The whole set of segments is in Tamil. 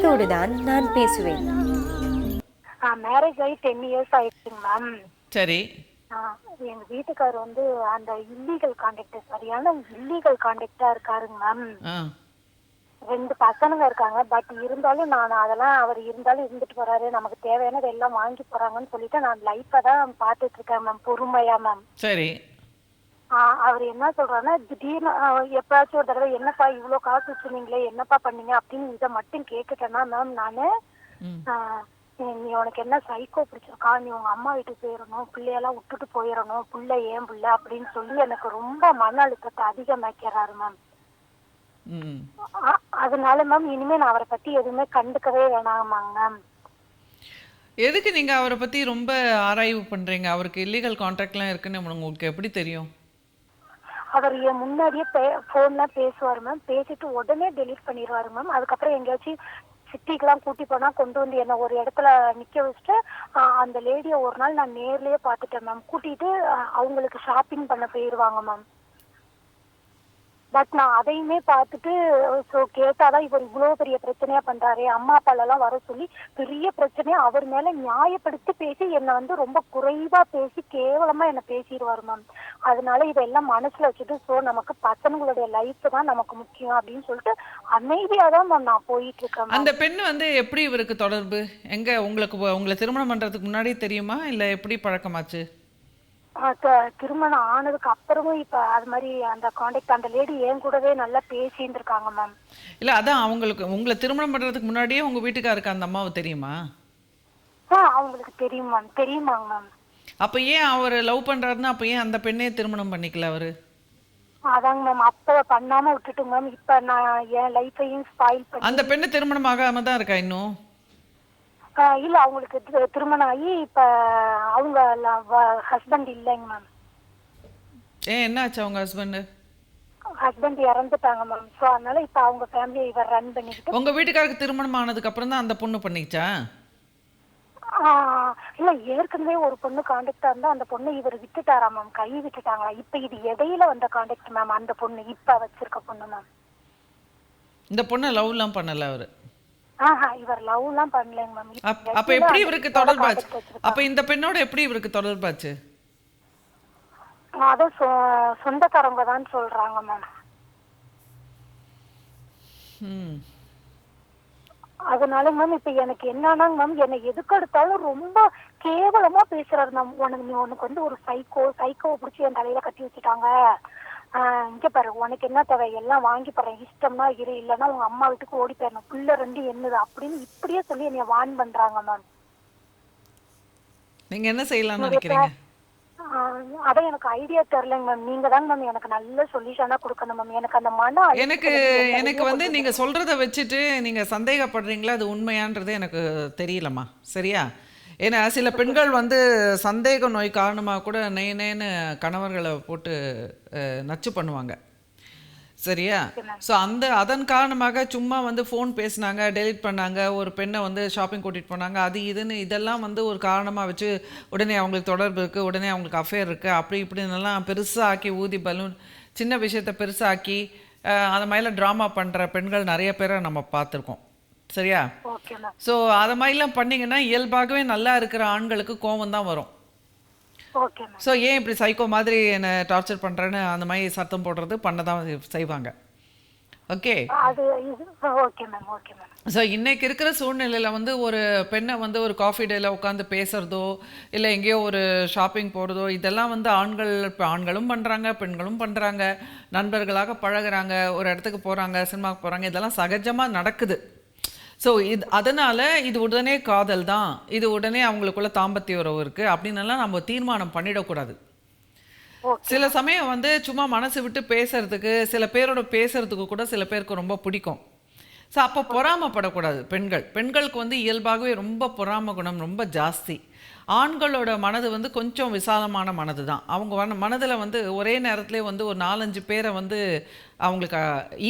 காதோடு தான் நான் பேசுவேன். மேரேஜ் ஆகி 10 இயர்ஸ் ஆயிடுச்சுங்க மேம். சரி. எங்க வீட்டுக்கார் வந்து அந்த இல்லீகல் கான்டாக்ட், சரியான இல்லீகல் கான்டாக்டா இருக்காருங்க மேம். ஆ 2 பசங்க இருக்காங்க. பட் இருந்தாலும் நான் அதெல்லாம் அவர் இருந்தாலும் இருந்துட்டு போறாரு, நமக்கு தேவையானது எல்லாம் வாங்கி போறாங்கன்னு சொல்லிட்டு நான் லைஃபை தான் பார்த்துட்டு இருக்கேன் மேம், பொறுமையா மேம். சரி. அவர் என்ன சொல்றாருன்னா, திடீர்னு எப்பயாச்சும் ஒரு தடவை என்னப்பா இவ்வளோ காசு வச்சுருந்தீங்களே என்னப்பா பண்ணீங்க அப்படின்னு இதை மட்டும் கேட்டுட்டேன்னா மேம், நான் நீ உனக்கு என்ன சைக்கோ பிடிச்சிருக்கா, நீ உங்க அம்மா வீட்டுக்கு போயிடணும், பிள்ளையெல்லாம் விட்டுட்டு போயிடணும், பிள்ளை ஏன் பிள்ளை அப்படின்னு சொல்லி எனக்கு ரொம்ப மன அழுத்தத்தை அதிகமாக்கிறாரு மேம். அதனால மேம் இனிமே நான் அவரை பத்தி எதுவுமே கண்டுக்கவே வேணாமாங்க மேம். எதுக்கு நீங்க அவரை பத்தி ரொம்ப ஆராய்வு பண்றீங்க? அவருக்கு இல்லீகல் கான்ட்ராக்ட்லாம் இருக்குன்னு உங்களுக்கு எப்படி தெரியும்? அவர் முன்னாடியே போன்லாம் பேசுவாரு மேம், பேசிட்டு உடனே டெலீட் பண்ணிடுவாரு மேம். அதுக்கப்புறம் எங்கேயாச்சும் சிட்டிக்கெல்லாம் கூட்டி போனா கொண்டு வந்து என்ன ஒரு இடத்துல நிக்க வச்சுட்டு அந்த லேடியை ஒரு நாள் நான் நேர்லயே பாத்துட்டேன் மேம். கூட்டிட்டு அவங்களுக்கு ஷாப்பிங் பண்ண போயிருவாங்க மேம். பட் நான் அதையுமே பார்த்துட்டு கேட்டாதான் இவர் இவ்வளவு பெரிய பிரச்சனையா பண்றாரு, அம்மா அப்பாலெல்லாம் வர சொல்லி பெரிய பிரச்சனையா அவர் மேல நியாயப்படுத்தி பேசி என்னை வந்து ரொம்ப குறைவா பேசி கேவலமா என்ன பேசிடுவாரு மேம். அதனால இதெல்லாம் மனசுல வச்சுட்டு நமக்கு பசங்களுடைய லைஃப் தான் நமக்கு முக்கியம் அப்படின்னு சொல்லிட்டு அமைதியாதான் மேம் நான் போயிட்டு இருக்கேன். அந்த பெண் வந்து எப்படி இவருக்கு தொடர்பு? எங்க உங்களை திருமணம் பண்றதுக்கு முன்னாடி தெரியுமா இல்ல எப்படி பழக்கமாச்சு? திருமணம் ஆனதுக்கு அப்புறமும் இப்ப அது மாதிரி அந்த கான்டாக்ட் அந்த லேடி என் கூடவே நல்லா பேசிட்டு இருக்காங்க மேம். இல்ல அதான் உங்களை திருமணம் பண்றதுக்கு முன்னாடியே உங்க வீட்டுக்காருக்கு அந்த அம்மாவை தெரியுமா? அவங்களுக்கு தெரியும் மேம், தெரியுமாங்க மேம். அப்ப ஏன் அவர் லவ் பண்றாருன்னா அப்ப ஏன் அந்த பெண்ணே திருமணம் பண்ணிக்கல அவரு? அதாங்க மேம், அப்ப பண்ணாம விட்டுட்டு மேம் இப்ப நான் என் லைஃபையும் ஸ்பாயில் பண்ணி. அந்த பெண்ணு திருமணம் ஆகாம தான் இருக்கா இன்னும்? இல்ல அவங்களுக்கு திருமணம் ஆகி இப்ப அவங்க ஹஸ்பண்ட் இல்லைங்க மேம். ஏன் என்ன ஆச்சு அவங்க ஹஸ்பண்ட் இறந்துட்டாங்க மேம். சோ அதனால இப்ப அவங்க ஃபேமிலியை இவர் ரன் பண்ணிக்கிட்டு. உங்க வீட்டுக்காரருக்கு திருமணம் ஆனதுக்கு அப்புறம் தான் அந்த பொண்ணு பண்ணிச்சா? இல்ல ஏற்கனவே ஒரு பொண்ணு கான்டாக்டா இருந்தா அந்த பொண்ணு இவர் விட்டுட்டாரா மேம், கை விட்டுட்டாங்களா. இப்ப இது இடையில வந்த கான்டாக்ட் மேம், அந்த பொண்ணு இப்ப வச்சிருக்க பொண்ணு மேம். இந்த பொண்ணு லவ் எல்லாம் பண்ணல அவரு? இவர் லவ் எல்லாம் பண்ணலங்க மேம். அப்ப எப்படி இவருக்கு தொடர்பாச்சு? அப்ப இந்த பெண்ணோட எப்படி இவருக்கு தொடர்பாச்சு? அத சொந்தக்காரங்க தான் சொல்றாங்க மேம். அதனால மேம் இப்ப எனக்கு என்னன்னா மேம், என்னை எதுக்கு எடுத்தாலும் ரொம்ப கேவலமா பேசுறாரு மேம். உனக்கு வந்து ஒரு சைக்கோவை பிடிச்சி என் தலையில கட்டி வச்சுட்டாங்க, இங்க பாரு உனக்கு என்ன தேவை எல்லாம் வாங்கி போறேன், இஷ்டம்னா இரு, இல்லன்னா உங்க அம்மா வீட்டுக்கு ஓடி போயிடணும், புள்ள 2 என்னது அப்படின்னு இப்படியே சொல்லி என்னைய வான் பண்றாங்க மேம். நீங்க என்ன செய்யலாம்னு நினைக்கிறீங்க? அதான் எனக்கு ஐடியா தெரியலங்க மேம். நீங்க தான் மேம் எனக்கு நல்ல சொல்யூஷனா கொடுக்கணும் மேம். எனக்கு அந்த எனக்கு வந்து நீங்க சொல்றத வச்சுட்டு நீங்க சந்தேகப்படுறீங்களா அது உண்மையான்றது எனக்கு தெரியலம்மா, சரியா? ஏன்னா சில பெண்கள் வந்து சந்தேக நோய் காரணமாக கூட நெய்னு கணவர்களை போட்டு நச்சு பண்ணுவாங்க, சரியா? ஸோ அதன் காரணமாக சும்மா வந்து ஃபோன் பேசினாங்க, டெலிட் பண்ணாங்க, ஒரு பெண்ணை வந்து ஷாப்பிங் கூட்டிகிட்டு போனாங்க, அது இதுன்னு இதெல்லாம் வந்து ஒரு காரணமாக வச்சு உடனே அவங்களுக்கு தொடர்பு இருக்குது, உடனே அவங்களுக்கு அஃபேர் இருக்குது, அப்படி இப்படின்னெல்லாம் பெருசாக ஆக்கி ஊதி பலூன் சின்ன விஷயத்தை பெருசாக்கி அந்த மாதிரிலாம் ட்ராமா பண்ணுற பெண்கள் நிறைய பேரை நம்ம பார்த்துருக்கோம், சரியா? ஸோ அதை மாதிரிலாம் பண்ணிங்கன்னா இயல்பாகவே நல்லா இருக்கிற ஆண்களுக்கு கோபம் தான் வரும். ஸோ ஏன் இப்படி சைக்கோ மாதிரி என்னை டார்ச்சர் பண்ணுறேன்னு அந்த மாதிரி சத்தம் போடுறது பண்ண தான் செய்வாங்க. ஓகே. ஸோ இன்றைக்கி இருக்கிற சூழ்நிலையில் வந்து ஒரு பெண்ணை வந்து ஒரு காஃபி டேயில் உட்காந்து பேசுகிறதோ இல்லை எங்கேயோ ஒரு ஷாப்பிங் போகிறதோ இதெல்லாம் வந்து ஆண்களும் பண்ணுறாங்க, பெண்களும் பண்ணுறாங்க, நண்பர்களாக பழகுறாங்க, ஒரு இடத்துக்கு போகிறாங்க, சினிமாவுக்கு போகிறாங்க, இதெல்லாம் சகஜமாக நடக்குது. ஸோ அதனால் இது உடனே காதல் தான், இது உடனே அவங்களுக்குள்ள தாம்பத்திய உறவு இருக்குது அப்படின்னலாம் நம்ம தீர்மானம் பண்ணிடக்கூடாது. சில சமயம் வந்து சும்மா மனசு விட்டு பேசுறதுக்கு சில பேரோட பேசுறதுக்கு கூட சில பேருக்கு ரொம்ப பிடிக்கும். ஸோ அப்போ பொறாமப்படக்கூடாது. பெண்களுக்கு வந்து இயல்பாகவே ரொம்ப பொறாம குணம் ரொம்ப ஜாஸ்தி. ஆண்களோட மனது வந்து கொஞ்சம் விசாலமான மனது தான். அவங்க மனதில் வந்து ஒரே நேரத்துலேயே வந்து ஒரு 4-5 பேரை வந்து அவங்களுக்கு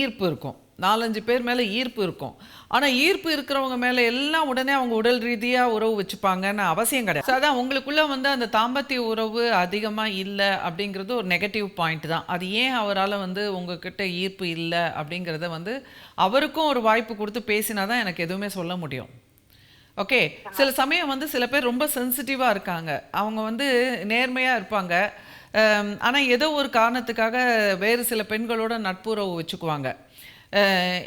ஈர்ப்பு இருக்கும். 4-5 பேர் மேலே ஈர்ப்பு இருக்கும். ஆனால் ஈர்ப்பு இருக்கிறவங்க மேலே எல்லாம் உடனே அவங்க உடல் ரீதியாக உறவு வச்சுப்பாங்கன்னு அவசியம் கிடையாது. ஸோ அதான் உங்களுக்குள்ளே வந்து அந்த தாம்பத்திய உறவு அதிகமாக இல்லை அப்படிங்கிறது ஒரு நெகட்டிவ் பாயிண்ட் தான். அது ஏன் அவரால் வந்து உங்ககிட்ட ஈர்ப்பு இல்லை அப்படிங்கிறத வந்து அவருக்கும் ஒரு வாய்ப்பு கொடுத்து பேசினா தான் எனக்கு எதுவுமே சொல்ல முடியும். ஓகே, சில சமயம் வந்து சில பேர் ரொம்ப சென்சிட்டிவாக இருக்காங்க, அவங்க வந்து நேர்மையாக இருப்பாங்க, ஆனால் ஏதோ ஒரு காரணத்துக்காக வேறு சில பெண்களோட நட்புறவு வச்சுக்குவாங்க.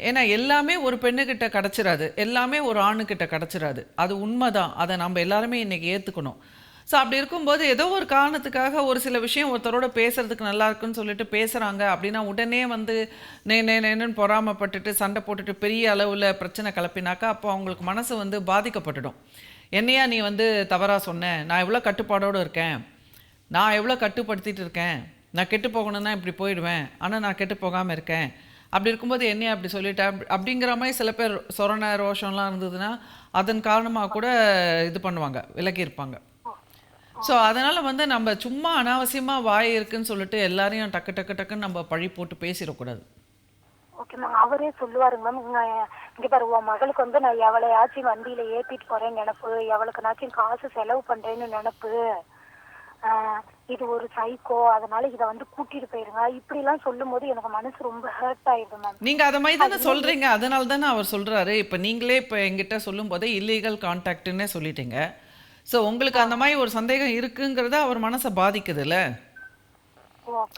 ஏன்னா எல்லாமே ஒரு பெண்ணுக்கிட்ட கிடச்சிடாது, எல்லாமே ஒரு ஆணுக்கிட்ட கிடச்சிடாது. அது உண்மைதான், அதை நம்ம எல்லாருமே இன்றைக்கி ஏற்றுக்கணும். ஸோ அப்படி இருக்கும்போது ஏதோ ஒரு காரணத்துக்காக ஒரு சில விஷயம் ஒருத்தரோட பேசுகிறதுக்கு நல்லா இருக்குன்னு சொல்லிட்டு பேசுகிறாங்க அப்படின்னா உடனே வந்து நேன்னு பொறாமப்பட்டுட்டு சண்டை போட்டுட்டு பெரிய அளவில் பிரச்சனை கிளப்பினாக்கா அப்போ அவங்களுக்கு மனசு வந்து பாதிக்கப்பட்டுடும். என்னையா நீ வந்து தவறாக சொன்னேன், நான் எவ்வளோ கட்டுப்பாடோடு இருக்கேன், நான் எவ்வளோ கட்டுப்படுத்திட்டு இருக்கேன், நான் கெட்டு போகணுன்னா இப்படி போயிடுவேன், ஆனால் நான் கெட்டு போகாமல் இருக்கேன், அப்படி இருக்கும்போது என்னையா அப்படி சொல்லிட்டேன் அப்படிங்கிற மாதிரி சில பேர் சொரண ரோஷம்லாம் இருந்ததுன்னா அதன் காரணமாக கூட இது பண்ணுவாங்க, விலகி இருப்பாங்க. ஸோ அதனால் வந்து நம்ம சும்மா அனாவசியமாக வாய் இருக்குன்னு சொல்லிட்டு எல்லாரையும் டக்கு டக்கு டக்குன்னு நம்ம பழி போட்டு பேசிடக்கூடாது. ஓகே மேம், அவரே சொல்லுவாருங்க மேம், இங்கே பாரு உன் மகளுக்கு வந்து நான் எவளையாச்சும் வண்டியில் ஏற்றிட்டு போகிறேன்னு நினப்பு, எவளுக்குனாச்சும் காசு செலவு பண்ணுறேன்னு நினப்பு, இது ஒரு சைக்கோ, அதனால இதை வந்து கூட்டிட்டு போயிருங்க, இப்படிலாம் சொல்லும் போது எனக்கு மனசு ரொம்ப ஹர்ட் ஆயிடுது மேம். நீங்கள் அதை மாதிரி தானே சொல்கிறீங்க, அதனால தானே அவர் சொல்கிறாரு. இப்போ நீங்களே இப்போ எங்கிட்ட சொல்லும் போதே இல்லீகல் கான்டாக்டுன்னே சொல்லிட்டீங்க. ஸோ உங்களுக்கு அந்த மாதிரி ஒரு சந்தேகம் இருக்குங்கிறத அவர் மனசை பாதிக்குதுல்ல,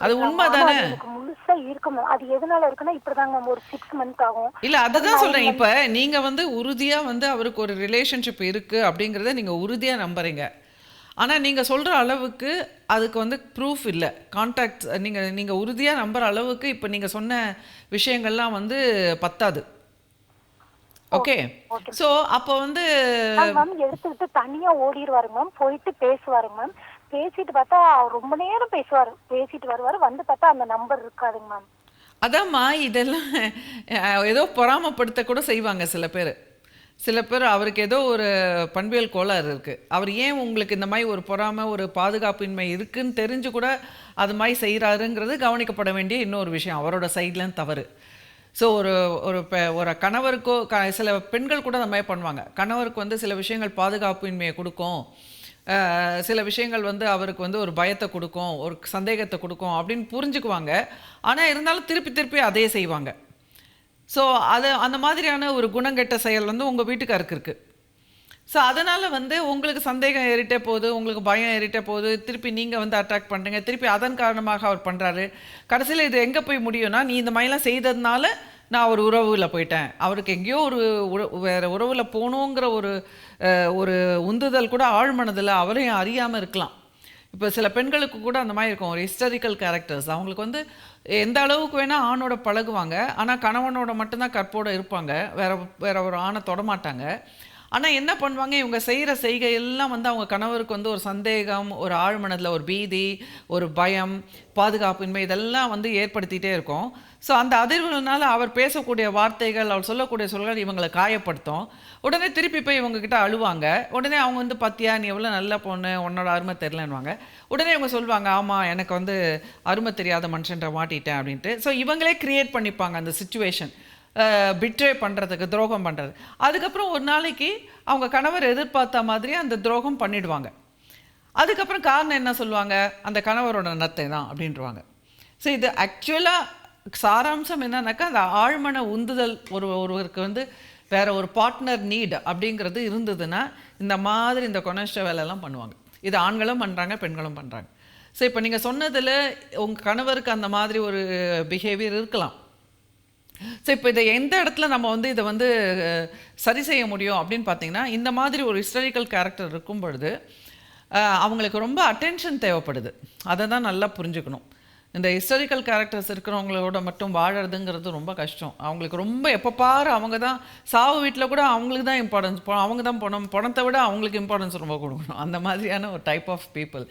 அது உண்மை தானே. முழுசா இருக்கும், அது எதனால இருக்குன்னா இப்படிதாங்க ஒரு 6 months ஆகும். இல்லை அதுதான் சொல்கிறேன், இப்போ நீங்கள் வந்து உறுதியாக வந்து அவருக்கு ஒரு ரிலேஷன்ஷிப் இருக்குது அப்படிங்கிறத நீங்கள் உறுதியாக நம்புறீங்க. ஆனால் நீங்கள் சொல்கிற அளவுக்கு அதுக்கு வந்து ப்ரூஃப் இல்லை, கான்டாக்ட் நீங்கள் உறுதியாக நம்புகிற அளவுக்கு இப்போ நீங்கள் சொன்ன விஷயங்கள்லாம் வந்து பத்தாது. ஓகே, ஸோ அப்போ வந்து மேம் எடுத்துக்கிட்டு தனியா ஓடிடுவாருங்க மேம், போயிட்டு பேசுவாருங்க மேம், பேசிட்டு பார்த்தா ரொம்ப நேரம் பேசிட்டு வருவாரு, வந்து பார்த்தா அந்த நம்பர் இருக்காதுங்க மேம். அதாம்மா இதெல்லாம் ஏதோ பொறாமப்படுத்த கூட செய்வாங்க சில பேர் அவருக்கு ஏதோ ஒரு பண்பியல் கோளாறு இருக்குது, அவர் ஏன் உங்களுக்கு இந்த மாதிரி ஒரு பொறாமை ஒரு பாதுகாப்பின்மை இருக்குன்னு தெரிஞ்சு கூட அது மாதிரி செய்கிறாருங்கிறது கவனிக்கப்பட வேண்டிய இன்னொரு விஷயம், அவரோட சைட்லேருந்து தவறு. ஸோ ஒரு கணவருக்கோ சில பெண்கள் கூட அந்த மாதிரி பண்ணுவாங்க, கணவருக்கு வந்து சில விஷயங்கள் பாதுகாப்பின்மையை கொடுக்கும், சில விஷயங்கள் வந்து அவருக்கு வந்து ஒரு பயத்தை கொடுக்கும், ஒரு சந்தேகத்தை கொடுக்கும் அப்படின்னு புரிஞ்சுக்குவாங்க. ஆனால் இருந்தாலும் திருப்பி அதே செய்வாங்க. ஸோ அது அந்த மாதிரியான ஒரு குணங்கெட்ட செயல் வந்து உங்கள் வீட்டுக்காருக்கு இருக்குது. ஸோ அதனால் வந்து உங்களுக்கு சந்தேகம் ஏறிட்டே போகுது, உங்களுக்கு பயம் ஏறிட்டே போகுது, திருப்பி நீங்கள் வந்து அட்டாக் பண்ணுறீங்க, திருப்பி அதன் காரணமாக அவர் பண்ணுறாரு. கடைசியில் இது எங்கே போய் முடியும்னா, நீ இந்த மாதிரிலாம் செய்ததுனால நான் ஒரு உறவில் போயிட்டேன், அவருக்கு எங்கேயோ வேறு உறவில் போகணுங்கிற ஒரு உந்துதல் கூட ஆழ்மனதில் அவரையும் அறியாமல் இருக்கலாம். இப்போ சில பெண்களுக்கு கூட அந்த மாதிரி இருக்கும், ஒரு ஹிஸ்டாரிக்கல் கேரக்டர்ஸ், அவங்களுக்கு வந்து எந்த அளவுக்கு வேணால் ஆணோட பழகுவாங்க, ஆனால் கணவனோட மட்டும்தான் கற்போடு இருப்பாங்க, வேற ஒரு ஆணை தொடமாட்டாங்க. ஆனால் என்ன பண்ணுவாங்க, இவங்க செய்கிற செய்கை எல்லாம் வந்து அவங்க கணவருக்கு வந்து ஒரு சந்தேகம், ஒரு ஆழ்மனதில் ஒரு பீதி, ஒரு பயம், பாதுகாப்பின்மை இதெல்லாம் வந்து ஏற்படுத்திகிட்டே இருக்கும். ஸோ அந்த அதிர்வுனால அவர் பேசக்கூடிய வார்த்தைகள், அவர் சொல்லக்கூடிய சொல்கள் இவங்களை காயப்படுத்தும். உடனே திருப்பி போய் இவங்ககிட்ட அழுவாங்க. உடனே அவங்க வந்து பத்தியா நீ எவ்வளோ நல்ல பொண்ணு, உன்னோட அருமை தெரிலன்னுவாங்க. உடனே இவங்க சொல்லுவாங்க, ஆமாம் எனக்கு வந்து அருமை தெரியாத மனுஷன்ற மாட்டிட்டேன் அப்படின்ட்டு. ஸோ இவங்களே க்ரியேட் பண்ணிப்பாங்க அந்த சிச்சுவேஷன், பிட்ரே பண்ணுறதுக்கு, துரோகம் பண்ணுறது. அதுக்கப்புறம் ஒரு நாளைக்கு அவங்க கணவர் எதிர்பார்த்த மாதிரி அந்த துரோகம் பண்ணிடுவாங்க. அதுக்கப்புறம் காரணம் என்ன சொல்லுவாங்க, அந்த கணவரோட நத்தை தான் அப்படின்ட்டுருவாங்க. ஸோ இது ஆக்சுவலாக சாராம்சம் என்னன்னாக்கா, அந்த ஆழ்மன உந்துதல் ஒருவருக்கு வந்து வேற ஒரு பார்ட்னர் நீட் அப்படிங்கிறது இருந்ததுன்னா இந்த மாதிரி இந்த கொனஷ்ட வேலையெல்லாம் பண்ணுவாங்க. இது ஆண்களும் பண்ணுறாங்க, பெண்களும் பண்ணுறாங்க. ஸோ இப்போ நீங்கள் சொன்னதில் உங்கள் கணவருக்கு அந்த மாதிரி ஒரு பிஹேவியர் இருக்கலாம். ஸோ இப்போ இதை எந்த இடத்துல நம்ம வந்து இதை வந்து சரி செய்ய முடியும் அப்படின்னு பார்த்தீங்கன்னா, இந்த மாதிரி ஒரு ஹிஸ்டாரிக்கல் கேரக்டர் இருக்கும் பொழுது அவங்களுக்கு ரொம்ப அட்டென்ஷன் தேவைப்படுது, அதை தான் நல்லா புரிஞ்சுக்கணும். இந்த ஹிஸ்டாரிக்கல் கேரக்டர்ஸ் இருக்கிறவங்களோட மட்டும் வாழறதுங்கிறது ரொம்ப கஷ்டம். அவங்களுக்கு ரொம்ப எப்போ பாரு அவங்க தான் சாவு வீட்டில் கூட அவங்களுக்கு தான் இம்பார்ட்டன்ஸ், அவங்க தான் பணத்தை விட அவங்களுக்கு இம்பார்ட்டன்ஸ் ரொம்ப கொடுக்கணும். அந்த மாதிரியான ஒரு டைப் ஆஃப் பீப்புள்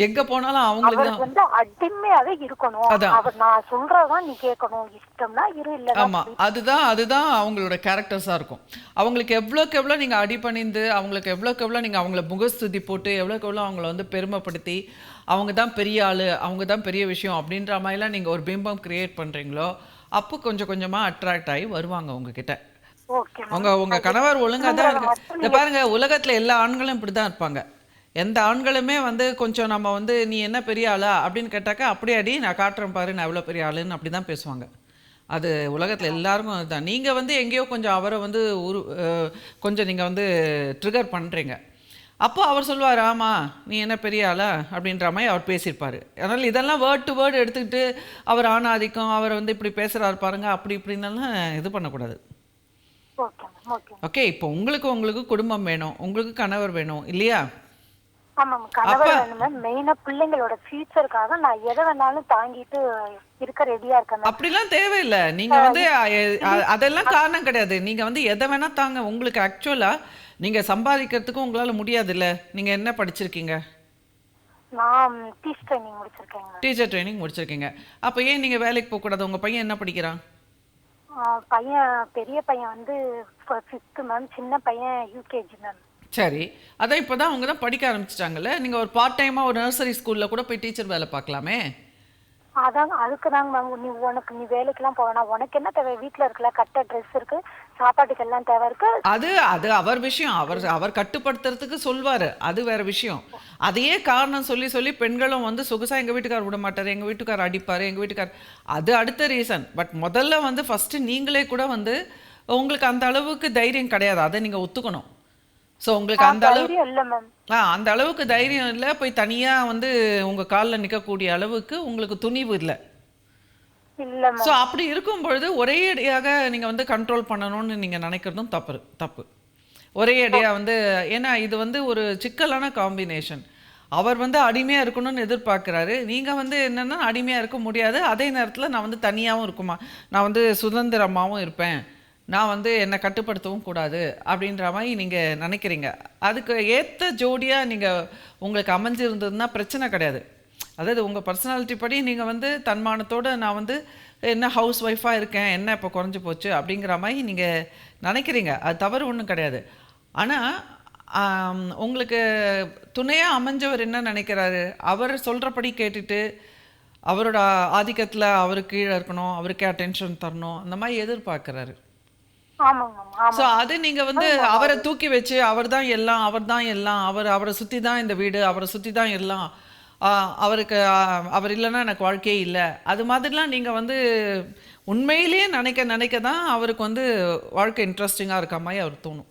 எங்கே போனாலும் அவங்களுக்கு தான் வந்து அடிமையாவே இருக்கணும். அதான் நான் சொல்றதான் நீ கேட்கணும், இஷ்டம்னா இரு, இல்ல. ஆமாம், அதுதான் அவங்களோட கேரக்டர்ஸாக இருக்கும். அவங்களுக்கு எவ்வளோக்கு எவ்வளோ நீங்கள் அடிபணிந்து, அவங்களுக்கு எவ்வளோக்கு எவ்வளோ நீங்கள் அவங்கள முகஸ்துதி போட்டு, எவ்வளோக்கு எவ்வளோ அவங்கள வந்து பெருமைப்படுத்தி அவங்க தான் பெரிய ஆள், அவங்க தான் பெரிய விஷயம் அப்படின்ற மாதிரிலாம் நீங்கள் ஒரு பிம்பம் க்ரியேட் பண்ணுறீங்களோ, அப்போ கொஞ்சம் கொஞ்சமாக அட்ராக்ட் ஆகி வருவாங்க உங்ககிட்ட. ஓகே உங்க கணவர் ஒழுங்கா தான் இருக்கு. இந்த பாருங்க, உலகத்துல எல்லா ஆண்களும் இப்படி தான் இருப்பாங்க. எந்த ஆண்களுமே வந்து கொஞ்சம் நம்ம வந்து நீ என்ன பெரிய ஆளா அப்படின்னு கேட்டாக்கா, அப்படியே அடி நான் காட்டுறேன் பாரு நான் எவ்வளோ பெரிய ஆளுன்னு அப்படி தான் பேசுவாங்க. அது உலகத்தில் எல்லாருக்கும் அதுதான். நீங்கள் வந்து எங்கேயோ கொஞ்சம் அவரை வந்து கொஞ்சம் நீங்கள் வந்து ட்ரிகர் பண்ணுறீங்க. அப்போ அவர் சொல்லுவார், ஆமாம் நீ என்ன பெரிய ஆளா அப்படின்ற மாதிரி அவர் பேசியிருப்பார். அதனால் இதெல்லாம் வேர்ட் டு வேர்டு எடுத்துக்கிட்டு அவர் ஆணாதிக்கம் அவர் வந்து இப்படி பேசுகிறாரு பாருங்க அப்படி இப்படின்னெல்லாம் இது பண்ணக்கூடாது. ஓகே, இப்போ உங்களுக்கு குடும்பம் வேணும், உங்களுக்கு கணவர் வேணும் இல்லையா? ஆமாம், கணவர் வேணும். மெயினா பிள்ளைங்களோட ஃபியூச்சருக்காக நான் எதை வேணாலும் தாங்கிட்டு இருக்க ரெடியா இருக்கேன். அப்படிலாம் தேவையில்லை. நீங்க வந்து அதெல்லாம் காரணம் கிடையாது. நீங்க வந்து எதை வேணா தாங்க. உங்களுக்கு ஆக்சுவலா நீங்க சம்பாதிக்கிறதுக்கும் உங்களால முடியாது இல்ல. நீங்க என்ன படிச்சிருக்கீங்க? நான் டீச்சர் ட்ரைனிங் முடிச்சிருக்கேன். டீச்சர் ட்ரைனிங் முடிச்சிருக்கீங்க. அப்ப ஏன் நீங்க வேலைக்கு போக கூடாது? உங்க பையன் என்ன படிக்கிறான்? பையன் பெரிய பையன் வந்து 5th மேம், சின்ன பையன் UKG மேம். சரி, அதான் இப்போதான் அவங்க தான் படிக்க ஆரம்பிச்சிட்டாங்கல்ல. நீங்க ஒரு பார்ட் டைமா ஒரு நர்சரி ஸ்கூல்ல கூட போய் டீச்சர் வேலை பார்க்கலாமே. அதான் அதுக்கு தாங்க மேம், நீ வேலைக்கெல்லாம் போவேனா, உனக்கு என்ன தேவை, வீட்டுல இருக்கல கட்ட ட்ரெஸ் இருக்கு, சாப்பாட்டுக்கு எல்லாம் தேவை இருக்கு. அது அவர் விஷயம். அவர் கட்டுப்படுத்துறதுக்கு சொல்வாரு, அது வேற விஷயம். அதையே காரணம் சொல்லி சொல்லி பெண்களும் வந்து சொகுசா எங்க வீட்டுக்கார் விட மாட்டாரு, எங்க வீட்டுக்கார் அடிப்பாரு, எங்க வீட்டுக்கார், அது அடுத்த ரீசன். பட் முதல்ல வந்து ஃபர்ஸ்ட் நீங்களே கூட வந்து உங்களுக்கு அந்த அளவுக்கு தைரியம் கிடையாது, அதை நீங்க ஒத்துக்கணும். ஸோ உங்களுக்கு அந்த அளவுக்கு தைரியம் இல்லை, போய் தனியாக வந்து உங்கள் காலில் நிற்கக்கூடிய அளவுக்கு உங்களுக்கு துணிவு இல்லை. ஸோ அப்படி இருக்கும் பொழுது ஒரே அடியாக நீங்கள் வந்து கண்ட்ரோல் பண்ணணும்னு நீங்கள் நினைக்கிறதும் தப்பு. ஒரே அடியாக வந்து, ஏன்னா இது வந்து ஒரு சிக்கலான காம்பினேஷன். அவர் வந்து அடிமையாக இருக்கணும்னு எதிர்பார்க்குறாரு, நீங்கள் வந்து என்னென்னா அடிமையாக இருக்க முடியாது, அதே நேரத்தில் நான் வந்து தனியாகவும் இருக்குமா, நான் வந்து சுதந்திரமாகவும் இருப்பேன், நான் வந்து என்னை கட்டுப்படுத்தவும் கூடாது அப்படின்ற மாதிரி நீங்கள் நினைக்கிறீங்க. அதுக்கு ஏற்ற ஜோடியாக நீங்கள் உங்களுக்கு அமைஞ்சிருந்ததுன்னா பிரச்சனை கிடையாது. அதாவது உங்கள் பர்சனாலிட்டி படி நீங்கள் வந்து தன்மானத்தோடு நான் வந்து என்ன ஹவுஸ் ஒய்ஃபாக இருக்கேன், என்ன இப்போ குறைஞ்சி போச்சு அப்படிங்கிற மாதிரி நீங்கள் நினைக்கிறீங்க. அது தவறு ஒன்றும் கிடையாது. ஆனால் உங்களுக்கு துணையாக அமைஞ்சவர் என்ன நினைக்கிறாரு, அவர் சொல்கிறபடி கேட்டுட்டு அவரோட ஆதிக்கத்தில் அவருக்கு கீழே இருக்கணும், அவருக்கே அட்டென்ஷன் தரணும், அந்த மாதிரி எதிர்பார்க்குறாரு. ஸோ அது நீங்கள் வந்து அவரை தூக்கி வச்சு அவர் தான் எல்லாம் அவரை சுற்றி தான் இந்த வீடு, அவரை சுற்றி தான் எல்லாம், அவருக்கு அவர் இல்லைன்னா எனக்கு வாழ்க்கையே இல்லை, அது மாதிரிலாம் நீங்கள் வந்து உண்மையிலேயே நினைக்க தான் அவருக்கு வந்து வாழ்க்கை இன்ட்ரெஸ்டிங்காக இருக்க மாதிரி அவர் தோணும்.